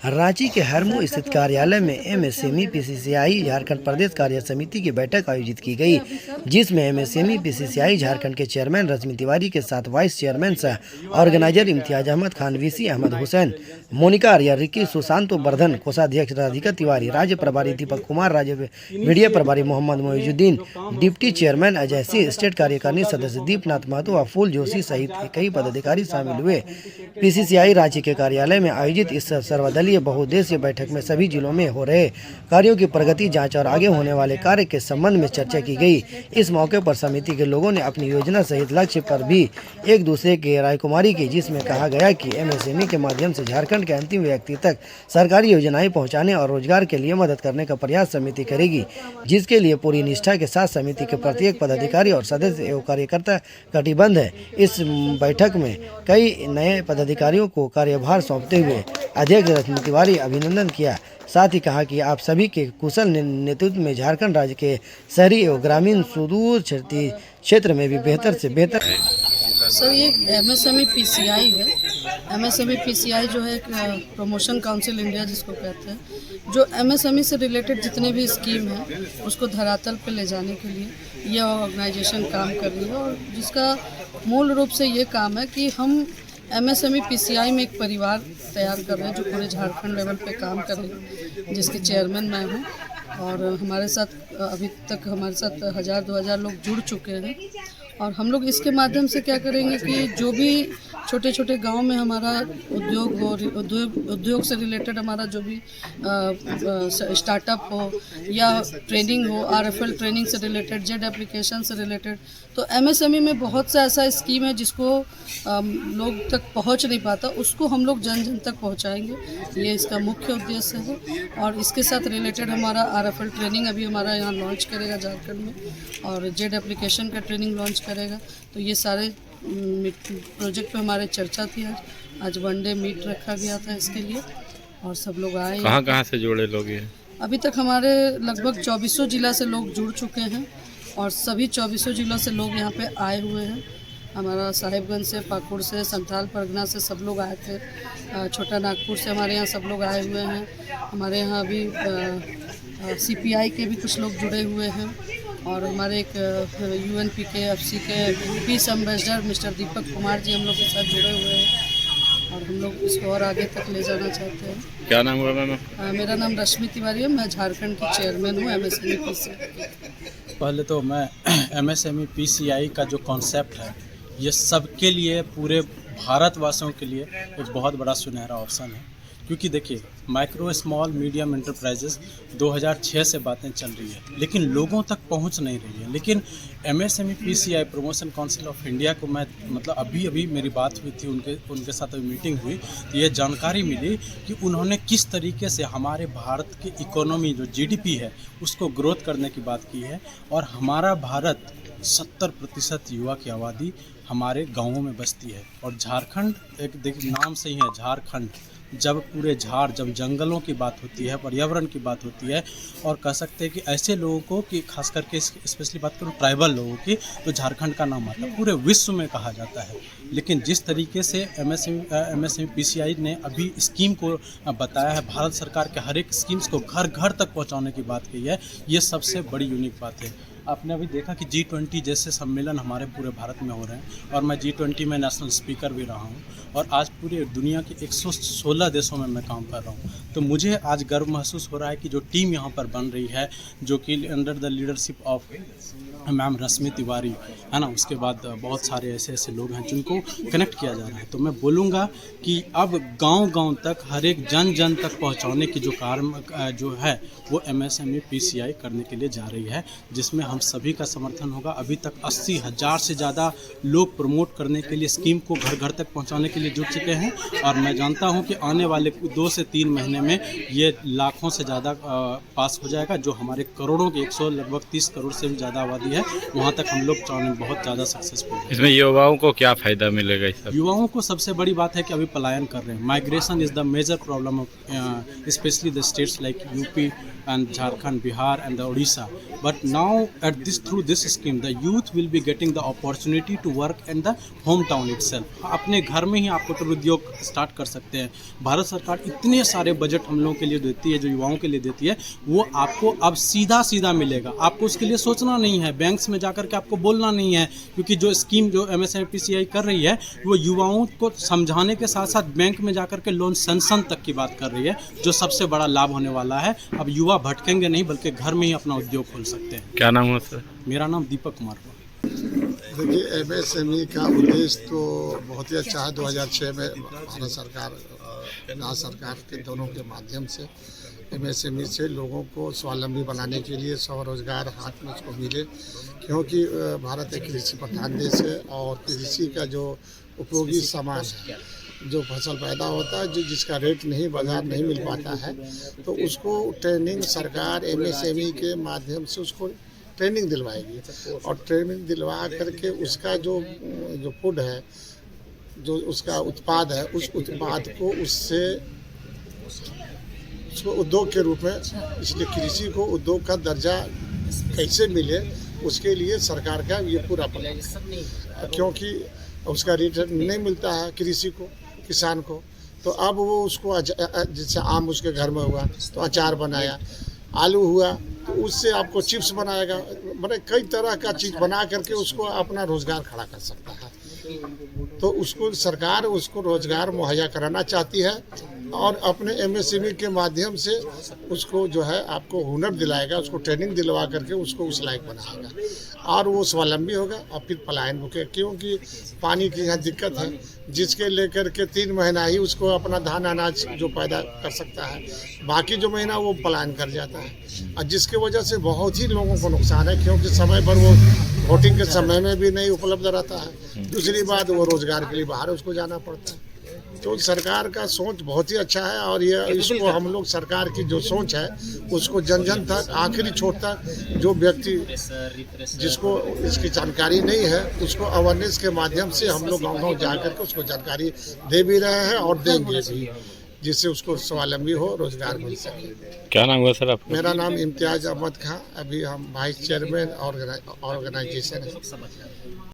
रांची के हरमू स्थित कार्यालय में एमएसएमई पीसीसीआई झारखंड प्रदेश कार्य समिति की बैठक आयोजित की गई, जिसमें एमएसएमई पीसीसीआई झारखंड के चेयरमैन रश्मि तिवारी के साथ वाइस चेयरमैन सह ऑर्गेनाइजर इम्तियाज अहमद खान, वीसी अहमद हुसैन, मोनिका आर्या, रिकी सुशांतो वर्धन, कोषाध्यक्ष राधिका तिवारी, राज्य प्रभारी दीपक कुमार, राज्य मीडिया प्रभारी Mohammad Moizuddin, deputy chairman Ajay Singh, state कार्यकारिणी सदस्य दीपनाथ महतो व फूल जोशी सहित कई पदाधिकारी शामिल हुए। पीसीसीआई रांची के कार्यालय में आयोजित इस सर्वदलीय बहुउद्देशीय बैठक में सभी जिलों में हो रहे कार्यों की प्रगति, जांच और आगे होने वाले कार्य के संबंध में चर्चा की गई। इस मौके पर समिति के लोगों ने अपनी योजना सहित लक्ष्य पर भी एक दूसरे की रायकुमारी की, जिसमें कहा गया कि एमएसएमई के माध्यम से झारखंड के अंतिम व्यक्ति तक सरकारी योजनाएं पहुंचाने और रोजगार के लिए मदद करने का प्रयास समिति करेगी, जिसके लिए पूरी निष्ठा के साथ समिति के प्रत्येक पदाधिकारी और सदस्य एवं कार्यकर्ता कटिबद्ध है। इस बैठक में कई नए पदाधिकारियों को कार्यभार सौंपते हुए अध्यक्ष रश्मि तिवारी अभिनंदन किया। साथ ही कहा कि आप सभी के कुशल नेतृत्व में झारखंड राज्य के शहरी एवं ग्रामीण सुदूर क्षेत्र में भी बेहतर से बेहतर। सर, ये एमएसएमई पीसीआई है। एमएसएमई पीसीआई जो है एक प्रमोशन काउंसिल इंडिया जिसको कहते हैं, जो एमएसएमई से रिलेटेड जितने भी स्कीम हैं उसको धरातल पे ले जाने के लिए ये ऑर्गेनाइजेशन काम कर रही है, और जिसका मूल रूप से ये काम है कि हम एमएसएमई पीसीआई में एक परिवार तैयार कर रहे हैं जो पूरे झारखंड लेवल पे काम कर रहे हैं, जिसके चेयरमैन मैं हूँ। और हमारे साथ अभी तक हमारे साथ 1000-2000 लोग जुड़ चुके हैं, और हम लोग इसके माध्यम से क्या करेंगे कि जो भी छोटे छोटे गांव में हमारा उद्योग हो, उद्योग से रिलेटेड हमारा जो भी स्टार्टअप हो या ट्रेनिंग हो, आरएफएल ट्रेनिंग से रिलेटेड, जेड एप्लीकेशन से रिलेटेड, तो एमएसएमई में बहुत सा ऐसा स्कीम है जिसको लोग तक पहुंच नहीं पाता, उसको हम लोग जन जन तक पहुंचाएंगे। ये इसका मुख्य उद्देश्य है। और इसके साथ रिलेटेड हमारा आरएफएल ट्रेनिंग अभी हमारा यहाँ लॉन्च करेगा झारखंड में, और जेड एप्लीकेशन का ट्रेनिंग लॉन्च करेगा। तो ये सारे प्रोजेक्ट पे हमारे चर्चा थी। आज वन डे मीट रखा गया था इसके लिए, और सब लोग आए। कहाँ से जुड़े लोग हैं? अभी तक हमारे लगभग 2400 जिला से लोग जुड़ चुके हैं, और सभी 2400 जिलों से लोग यहाँ पे आए हुए हैं। हमारा साहिबगंज से, पाकुड़ से, संथाल परगना से सब लोग आए थे। छोटा नागपुर से हमारे यहाँ सब लोग आए हुए हैं। हमारे यहाँ अभी सीपीआई के भी कुछ लोग जुड़े हुए हैं, और हमारे एक यूएनपी के एफसी के piece ambassador mister Deepak Kumar ji हम लोग के साथ जुड़े हुए हैं, और हम लोग इसको और आगे तक ले जाना चाहते हैं। क्या नाम हुआ मैम? मेरा नाम रश्मि तिवारी है। मैं झारखंड की चेयरमैन हूँ एमएसएमई पीसीआई। पहले तो मैं एमएसएमई पीसीआई का जो कॉन्सेप्ट है, ये सबके लिए, पूरे भारतवासियों के लिए एक बहुत बड़ा सुनहरा ऑप्शन है। क्योंकि देखिए, माइक्रो स्मॉल मीडियम एंटरप्राइजेस 2006 से बातें चल रही है, लेकिन लोगों तक पहुंच नहीं रही है। लेकिन MSME PCI promotion council of India को मैं अभी मेरी बात हुई थी, उनके साथ अभी मीटिंग हुई, तो ये जानकारी मिली कि उन्होंने किस तरीके से हमारे भारत की इकोनॉमी जो जीडीपी है उसको ग्रोथ करने की बात की है। और हमारा भारत 70% युवा की आबादी हमारे गाँवों में बसती है, और झारखंड एक देखिए नाम से ही है झारखंड। जब पूरे जब जंगलों की बात होती है, पर्यावरण की बात होती है, और कह सकते हैं कि ऐसे लोगों को, कि खास करके स्पेशली बात करूँ ट्राइबल लोगों की, तो झारखंड का नाम आता है, पूरे विश्व में कहा जाता है। लेकिन जिस तरीके से एमएसएमई पीसीआई ने अभी स्कीम को बताया है, भारत सरकार के हर एक स्कीम्स को घर घर तक पहुँचाने की बात की है, ये सबसे बड़ी यूनिक बात है। आपने अभी देखा कि G20 जैसे सम्मेलन हमारे पूरे भारत में हो रहे हैं, और मैं G20 में नेशनल स्पीकर भी रहा हूं, और आज पूरी दुनिया के 116 देशों में मैं काम कर रहा हूं। तो मुझे आज गर्व महसूस हो रहा है कि जो टीम यहां पर बन रही है, जो कि under the leadership of ma'am Rashmi Tiwari है ना, उसके बाद बहुत सारे ऐसे लोग हैं जिनको कनेक्ट किया जा रहा है। तो मैं बोलूँगा कि अब गांव-गांव तक, हर एक जन तक पहुंचाने की जो कार्य जो है वो एमएसएमई पीसीआई करने के लिए जा रही है, जिसमें हम सभी का समर्थन होगा। अभी तक 80,000 से ज़्यादा लोग प्रमोट करने के लिए, स्कीम को घर घर तक पहुंचाने के लिए जुट चुके हैं, और मैं जानता हूं कि आने वाले 2 से 3 महीने में ये लाखों से ज़्यादा पास हो जाएगा। जो हमारे करोड़ों के लगभग 30 करोड़ से भी ज़्यादा आबादी है वहाँ तक हम लोग बहुत ज़्यादा सक्सेसफुल हैं। इसमें युवाओं को क्या फ़ायदा मिलेगा इस सब? युवाओं को सबसे बड़ी बात है कि अभी पलायन कर रहे हैं। Migration is the major problem of specially the states like UP and Jharkhand, Bihar and the Orissa. But now at this through this scheme the youth will be getting the opportunity to work in the home town itself. अपने घर में ही आप कुटीर उद्योग start कर सकते हैं। भारत सरकार इतने सारे बजट हम लोगों के लिए देती है, जो युवाओं के लिए देती है, वो आपको अब सीधा मिलेगा। आपको उसके लिए सोचना नहीं है, बैंक्स में जाकर के आपको बोलना नहीं है, क्योंकि जो स्कीम जो MSME-PCI कर रही है वो युवाओं को समझाने के साथ साथ बैंक में जाकर के लोन सैंक्शन तक की बात कर रही है, जो सबसे बड़ा लाभ होने वाला है। अब युवा भटकेंगे नहीं, बल्कि घर में ही अपना उद्योग खोल सकते हैं। क्या नाम है सर? मेरा नाम दीपक कुमार है। देखिए, MSME का उद्देश्य तो बहुत ही अच्छा है। 2006 में भारत सरकार, राज्य सरकार के दोनों के माध्यम से MSME से लोगों को स्वावलंबी बनाने के लिए स्वरोजगार हाथ में उसको मिले, क्योंकि भारत एक कृषि प्रधान देश है और कृषि का जो उपयोगी सामान है, जो फसल पैदा होता है, जो जिसका रेट नहीं, बाजार नहीं मिल पाता है, तो उसको ट्रेनिंग सरकार MSME के माध्यम से उसको ट्रेनिंग दिलवाएगी और ट्रेनिंग दिलवा करके उसका जो फूड है, जो उसका उत्पाद है, उस उत्पाद को उसको उद्योग के रूप में, इसलिए कृषि को उद्योग का दर्जा कैसे मिले, उसके लिए सरकार का ये पूरा प्लान है। क्योंकि उसका रेट नहीं मिलता है कृषि को, किसान को, तो अब वो उसको जैसे आम उसके घर में हुआ तो अचार बनाया, आलू हुआ तो उससे आपको चिप्स बनाएगा, मतलब कई तरह का चीज़ बना करके उसको अपना रोज़गार खड़ा कर सकता है। तो उसको सरकार उसको रोज़गार मुहैया कराना चाहती है और अपने MSME के माध्यम से उसको जो है आपको हुनर दिलाएगा, उसको ट्रेनिंग दिलवा करके उसको उस लायक बनाएगा और वो स्वावलंबी होगा और फिर पलायन रुके। क्योंकि पानी की यहाँ दिक्कत है, जिसके लेकर के 3 महीना ही उसको अपना धान अनाज जो पैदा कर सकता है, बाकी जो महीना वो पलायन कर जाता है और जिसके वजह से बहुत ही लोगों को नुकसान है, क्योंकि समय पर वो वोटिंग के समय में भी नहीं उपलब्ध रहता है। दूसरी बात, वो रोज़गार के लिए बाहर उसको जाना पड़ता है। तो सरकार का सोच बहुत ही अच्छा है और ये इसको हम लोग सरकार की जो सोच है उसको जन जन तक, आखिरी छोर तक, जो व्यक्ति जिसको इसकी जानकारी नहीं है उसको अवेयरनेस के माध्यम से हम लोग गाँव-गाँव जा करके उसको जानकारी दे भी रहे हैं और देंगे भी, जिससे उसको स्वावलंबी हो, रोजगार मिल सके। क्या नाम हुआ सर आपका? मेरा नाम इम्तियाज अहमद खां, अभी हम वाइस चेयरमैन ऑर्गेनाइजेशन है।